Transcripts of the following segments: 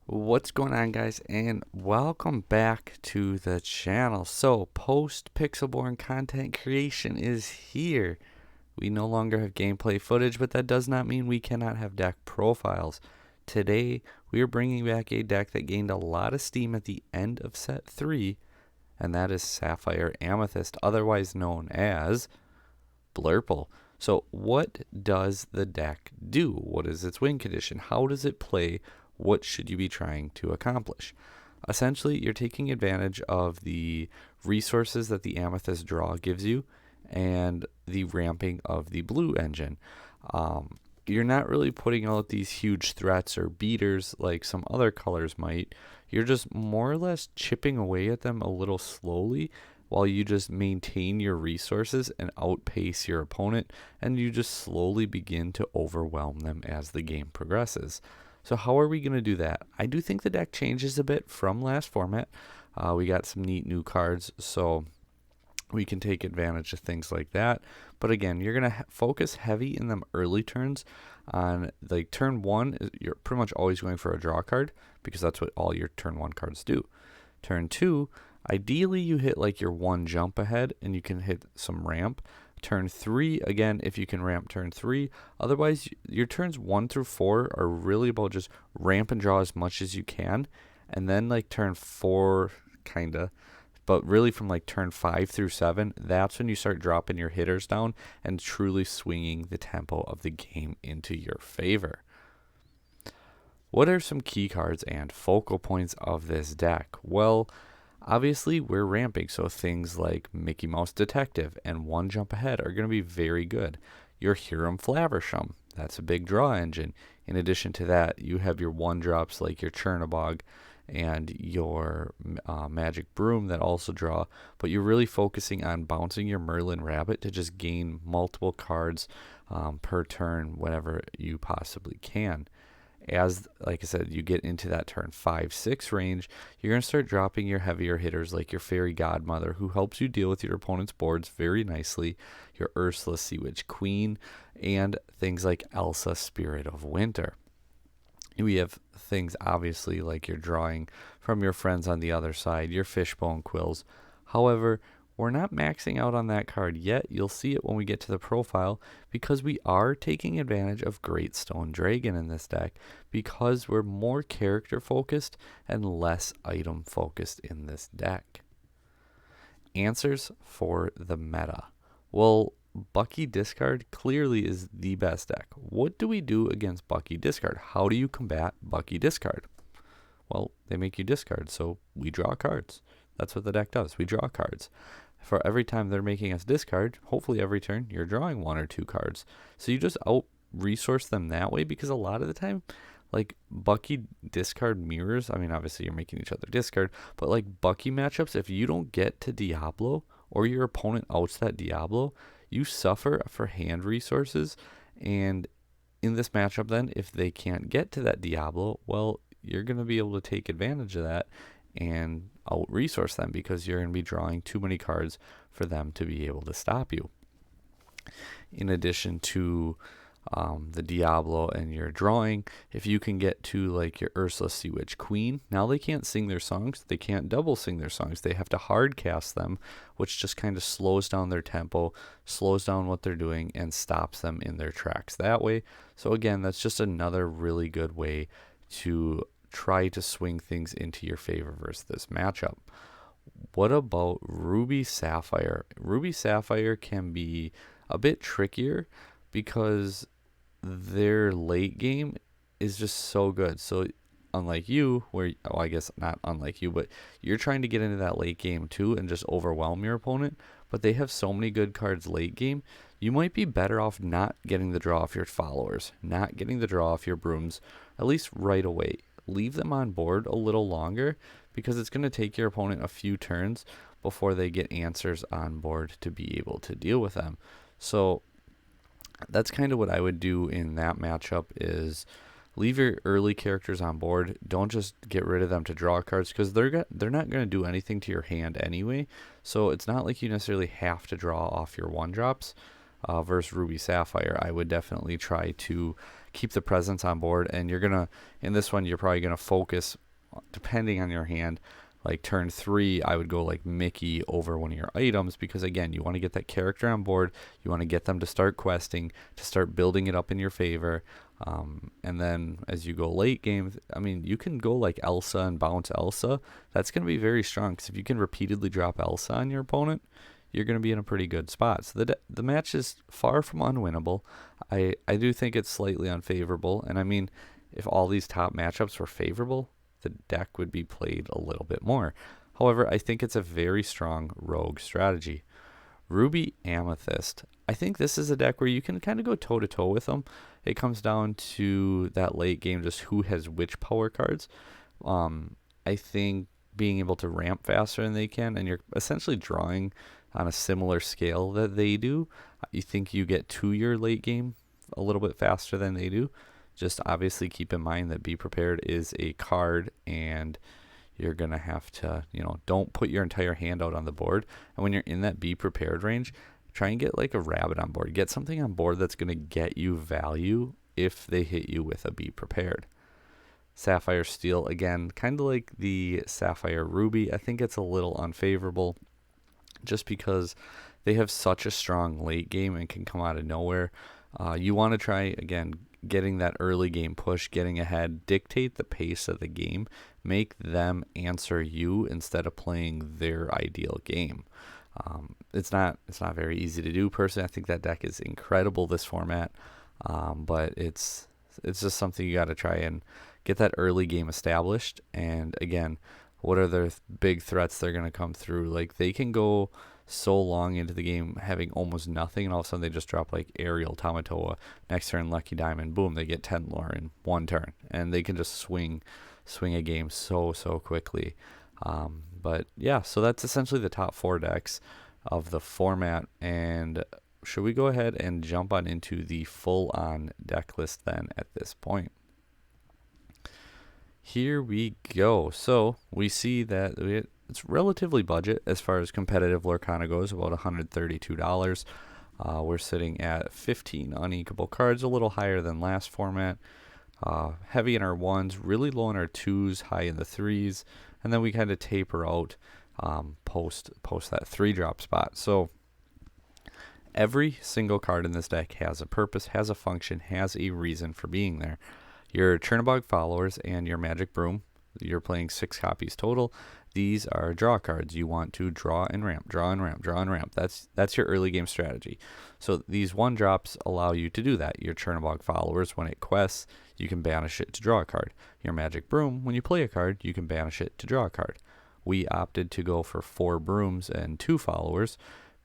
What's going on, guys, and welcome back to the channel. So post Pixelborn content creation is here. We no longer have gameplay footage, but that does not mean we cannot have deck profiles. Today we are bringing back a deck that gained a lot of steam at the end of set 3, and that is Sapphire Amethyst, otherwise known as Blurple. So what does the deck do? What is its win condition? How does it play? What should you be trying to accomplish? Essentially, you're taking advantage of the resources that the Amethyst draw gives you and the ramping of the blue engine. You're not really putting out these huge threats or beaters like some other colors might. You're just more or less chipping away at them a little slowly while you just maintain your resources and outpace your opponent, and you just slowly begin to overwhelm them as the game progresses. So how are we going to do that? I do think the deck changes a bit from last format. We got some neat new cards, so we can take advantage of things like that. But again, you're going to focus heavy in them early turns. On like turn 1, you're pretty much always going for a draw card because that's what all your turn 1 cards do. Turn 2, ideally you hit like your 1 jump ahead and you can hit some ramp. Turn 3, again, if you can ramp turn 3. Otherwise, your turns 1 through 4 are really about just ramp and draw as much as you can. And then like turn 4, kinda. But really from like turn 5 through 7, that's when you start dropping your hitters down and truly swinging the tempo of the game into your favor. What are some key cards and focal points of this deck? Well, obviously, we're ramping, so things like Mickey Mouse Detective and One Jump Ahead are going to be very good. Your Hiram Flaversham, that's a big draw engine. In addition to that, you have your 1-drops like your Chernabog and your Magic Broom that also draw, but you're really focusing on bouncing your Merlin Rabbit to just gain multiple cards per turn whenever you possibly can. As like I said, you get into that turn 5-6 range, you're going to start dropping your heavier hitters like your Fairy Godmother, who helps you deal with your opponent's boards very nicely, your Ursula Sea Witch Queen, and things like Elsa Spirit of Winter. We have things obviously like you're drawing from your friends on the other side, your Fishbone Quills. However, we're not maxing out on that card yet. You'll see it when we get to the profile because we are taking advantage of Great Stone Dragon in this deck because we're more character focused and less item focused in this deck. Answers for the meta. Well, Bucky discard clearly is the best deck. What do we do against Bucky discard? How do you combat Bucky discard? Well, they make you discard, so we draw cards. That's what the deck does. We draw cards. For every time they're making us discard, hopefully every turn you're drawing 1 or 2 cards. So you just out resource them that way because a lot of the time, like Bucky discard mirrors, I mean, obviously you're making each other discard, but like Bucky matchups, if you don't get to Diablo or your opponent outs that Diablo, you suffer for hand resources. And in this matchup, then, if they can't get to that Diablo, well, you're going to be able to take advantage of that and out resource them because you're going to be drawing too many cards for them to be able to stop you. In addition to the Diablo and your drawing, if you can get to like your Ursula Sea Witch Queen, now they can't sing their songs, they can't double sing their songs, they have to hard cast them, which just kind of slows down their tempo, slows down what they're doing, and stops them in their tracks that way. So again, that's just another really good way to try to swing things into your favor versus this matchup. What about Ruby Sapphire? Ruby Sapphire can be a bit trickier because their late game is just so good. So unlike you, where, well, I guess not unlike you, but you're trying to get into that late game too and just overwhelm your opponent, but they have so many good cards late game, you might be better off not getting the draw off your followers, not getting the draw off your brooms, at least right away. Leave them on board a little longer because it's going to take your opponent a few turns before they get answers on board to be able to deal with them. So that's kind of what I would do in that matchup is leave your early characters on board. Don't just get rid of them to draw cards because they're not going to do anything to your hand anyway. So it's not like you necessarily have to draw off your 1-drops. Versus Ruby Sapphire, I would definitely try to keep the presence on board. And you're gonna, in this one, you're probably gonna focus, depending on your hand. Like turn 3, I would go like Mickey over one of your items, because again, you want to get that character on board. You want to get them to start questing, to start building it up in your favor. And then as you go late game, I mean, you can go like Elsa and bounce Elsa. That's going to be very strong, because if you can repeatedly drop Elsa on your opponent, you're going to be in a pretty good spot. So the match is far from unwinnable. I do think it's slightly unfavorable. And I mean, if all these top matchups were favorable, the deck would be played a little bit more. However, I think it's a very strong rogue strategy. Ruby Amethyst. I think this is a deck where you can kind of go toe-to-toe with them. It comes down to that late game, just who has which power cards. I think being able to ramp faster than they can, and you're essentially drawing on a similar scale that they do. You think you get to your late game a little bit faster than they do. Just obviously keep in mind that Be Prepared is a card, and you're going to have to, don't put your entire hand out on the board. And when you're in that Be Prepared range, try and get like a rabbit on board. Get something on board that's going to get you value if they hit you with a Be Prepared. Sapphire Steel, again, kind of like the Sapphire Ruby. I think it's a little unfavorable just because they have such a strong late game and can come out of nowhere. You want to try, again, getting that early game push, getting ahead, dictate the pace of the game, make them answer you instead of playing their ideal game. It's not very easy to do. Personally, I think that deck is incredible, this format, but it's just something you got to try and get that early game established. And again, what are their big threats they're going to come through? Like, they can go so long into the game having almost nothing, and all of a sudden they just drop like Ariel, Tamatoa, next turn Lucky Diamond, boom, they get 10 lore in one turn, and they can just swing a game so quickly. But yeah, so that's essentially the top 4 decks of the format. And should we go ahead and jump on into the full-on deck list then at this point? Here we go. So we see that it's relatively budget as far as competitive lorcana goes, about $132. We're sitting at 15 unequal cards, a little higher than last format. Heavy in our 1s, really low in our 2s, high in the 3s, and then we kind of taper out post that 3-drop spot. So every single card in this deck has a purpose, has a function, has a reason for being there. Your Chernobog Followers and your Magic Broom, you're playing 6 copies total. These are draw cards. You want to draw and ramp, draw and ramp, draw and ramp. That's your early game strategy. So these 1-drops allow you to do that. Your Chernobog Followers, when it quests, you can banish it to draw a card. Your Magic Broom, when you play a card, you can banish it to draw a card. We opted to go for 4 brooms and 2 followers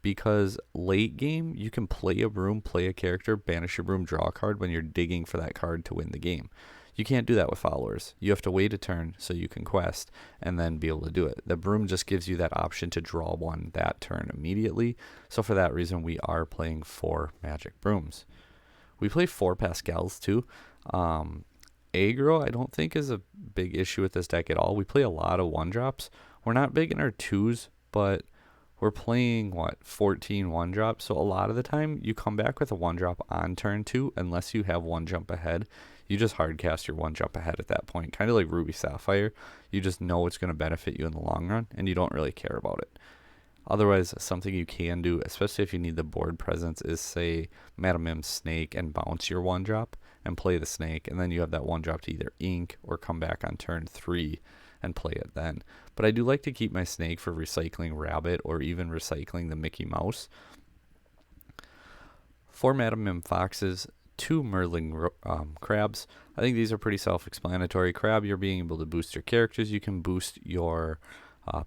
because late game, you can play a broom, play a character, banish your broom, draw a card when you're digging for that card to win the game. You can't do that with followers. You have to wait a turn so you can quest and then be able to do it. The broom just gives you that option to draw one that turn immediately. So for that reason, we are playing 4 magic brooms. We play 4 Pascals too. Aggro, I don't think is a big issue with this deck at all. We play a lot of 1-drops. We're not big in our 2s, but we're playing, 14 1-drops. So a lot of the time, you come back with a 1-drop on turn 2, unless you have 1 jump ahead. You just hardcast your 1 jump ahead at that point, kind of like Ruby Sapphire. You just know it's going to benefit you in the long run, and you don't really care about it. Otherwise, something you can do, especially if you need the board presence, is say Madam Mim's Snake and bounce your 1-drop and play the Snake, and then you have that 1-drop to either ink or come back on turn 3 and play it then. But I do like to keep my Snake for recycling Rabbit or even recycling the Mickey Mouse. 4 Madam Mim Foxes, 2 Merlin Crabs. I think these are pretty self-explanatory. Crab, you're being able to boost your characters. You can boost your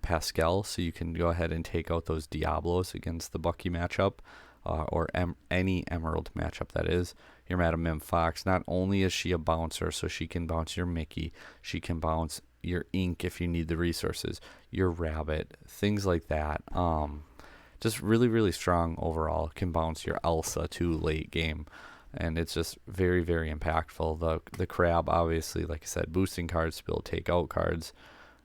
Pascal, so you can go ahead and take out those Diablos against the Bucky matchup, or any Emerald matchup that is. Your Madam Mim Fox, not only is she a bouncer, so she can bounce your Mickey, she can bounce your Ink if you need the resources, your Rabbit, things like that. Just really, really strong overall. Can bounce your Elsa too late game, and it's just very, very impactful. The Crab, obviously, like I said, boosting cards, spill, take out cards.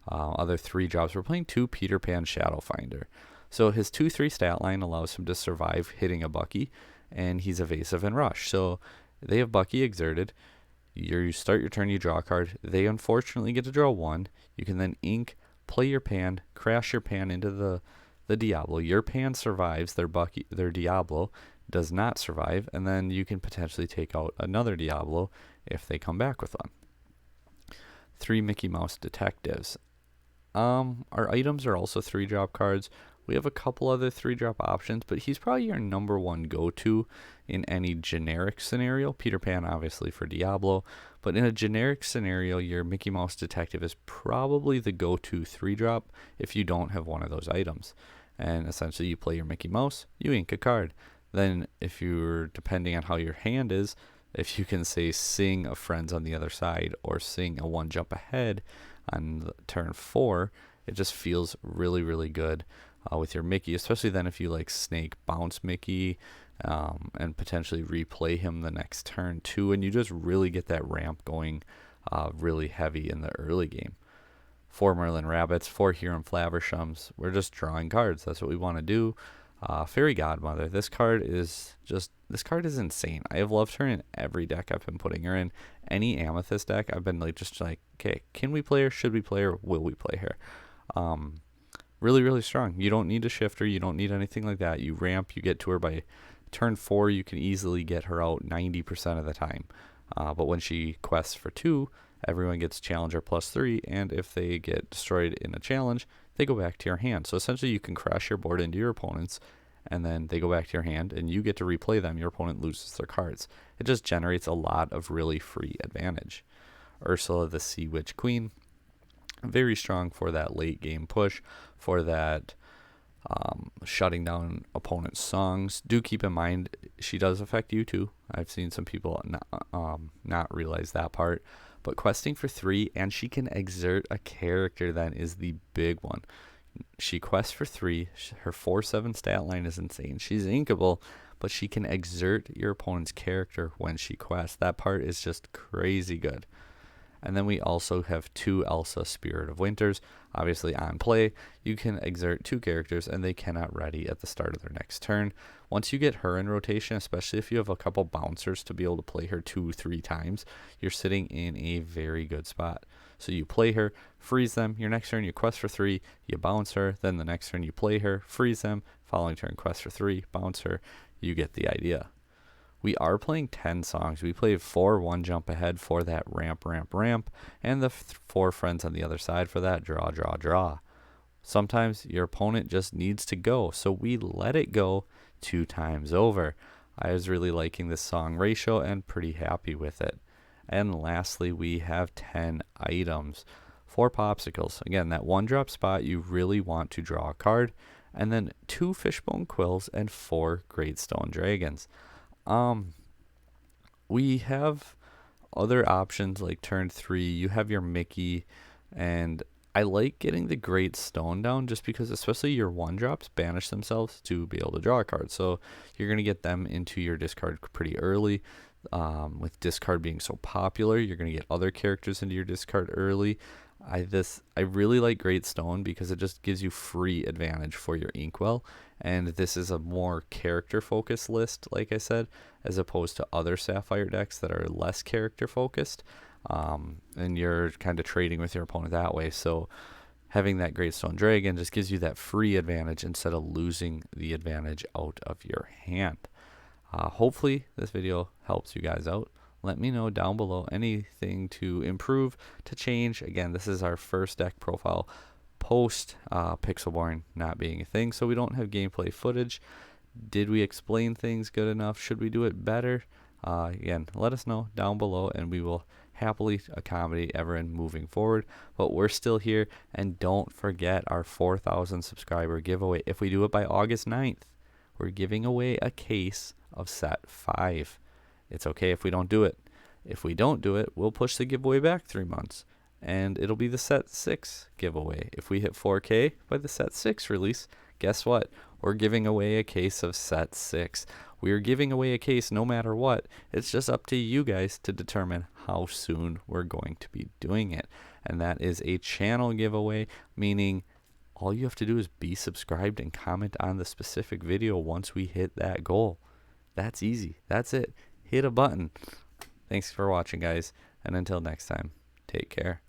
Other 3 jobs. We're playing 2 Peter Pan Shadow Finder. So his 2/3 stat line allows him to survive hitting a Bucky, and he's evasive and rush. So They have Bucky exerted. You start your turn, you draw a card. They unfortunately get to draw one. You can then ink, play your pan, crash your pan into the Diablo. Your pan survives, their Diablo does not survive, and then you can potentially take out another Diablo if they come back with one. 3 Mickey Mouse Detectives. Our items are also 3-drop cards. We have a couple other 3-drop options, but he's probably your number one go-to in any generic scenario. Peter Pan, obviously, for Diablo. But in a generic scenario, your Mickey Mouse Detective is probably the go-to 3-drop if you don't have one of those items. And essentially, you play your Mickey Mouse, you ink a card. Then, if you're, depending on how your hand is, if you can say sing a friends on the other side or sing a 1 jump ahead on turn 4, it just feels really, really good with your Mickey, especially then if you like snake bounce Mickey and potentially replay him the next turn too, and you just really get that ramp going really heavy in the early game. 4 Merlin Rabbits, 4 Huron Flavershams. We're just drawing cards. That's what we want to do. Fairy Godmother. This card is insane. I have loved her in every deck I've been putting her in. Any Amethyst deck, I've been just like, okay, can we play her? Should we play her? Will we play her? Really, really strong. You don't need a shifter. You don't need anything like that. You ramp, you get to her by turn 4. You can easily get her out 90% of the time. But when she quests for 2, everyone gets Challenger +3, and if they get destroyed in a challenge, they go back to your hand. So essentially you can crash your board into your opponents, and then they go back to your hand, and you get to replay them. Your opponent loses their cards. It just generates a lot of really free advantage. Ursula the Sea Witch Queen. Very strong for that late game push, for that shutting down opponents' songs. Do keep in mind, she does affect you too. I've seen some people not realize that part. But questing for 3, and she can exert a character, then is the big one. She quests for 3. Her 4/7 stat line is insane. She's inkable, but she can exert your opponent's character when she quests. That part is just crazy good. And then we also have 2 Elsa Spirit of Winters. Obviously on play, you can exert 2 characters and they cannot ready at the start of their next turn. Once you get her in rotation, especially if you have a couple bouncers to be able to play her 2-3 times, you're sitting in a very good spot. So you play her, freeze them, your next turn you quest for 3, you bounce her, then the next turn you play her, freeze them, following turn quest for 3, bounce her. You get the idea. We are playing 10 songs. We played 4 1 jump ahead for that ramp, and the 4 friends on the other side for that draw, draw, draw. Sometimes your opponent just needs to go, so we let it go 2 times over. I was really liking this song ratio and pretty happy with it. And lastly, we have 10 items. 4 popsicles. Again, that 1-drop spot, you really want to draw a card. And then 2 fishbone quills and 4 great stone dragons. We have other options like turn 3. You have your Mickey, and I like getting the great stone down just because especially your 1-drops banish themselves to be able to draw a card. So you're going to get them into your discard pretty early. With discard being so popular, you're going to get other characters into your discard early. I really like Great Stone because it just gives you free advantage for your Inkwell, and this is a more character focused list, like I said, as opposed to other Sapphire decks that are less character focused, and you're kind of trading with your opponent that way. So having that Great Stone Dragon just gives you that free advantage instead of losing the advantage out of your hand. Hopefully this video helps you guys out. Let me know down below anything to improve, to change. Again, this is our first deck profile post Pixelborn not being a thing, so we don't have gameplay footage. Did we explain things good enough? Should we do it better? Again, let us know down below and we will happily accommodate everyone moving forward. But we're still here, and don't forget our 4,000 subscriber giveaway. If we do it by August 9th, we're giving away a case of set 5. It's okay if we don't do it. If we don't do it, we'll push the giveaway back 3 months, and it'll be the set 6 giveaway. If we hit 4K by the set 6 release, guess what? We're giving away a case of set 6. We're giving away a case no matter what. It's just up to you guys to determine how soon we're going to be doing it. And that is a channel giveaway, meaning all you have to do is be subscribed and comment on the specific video once we hit that goal. That's easy. That's it. hit a button. Thanks for watching, guys, and until next time, take care.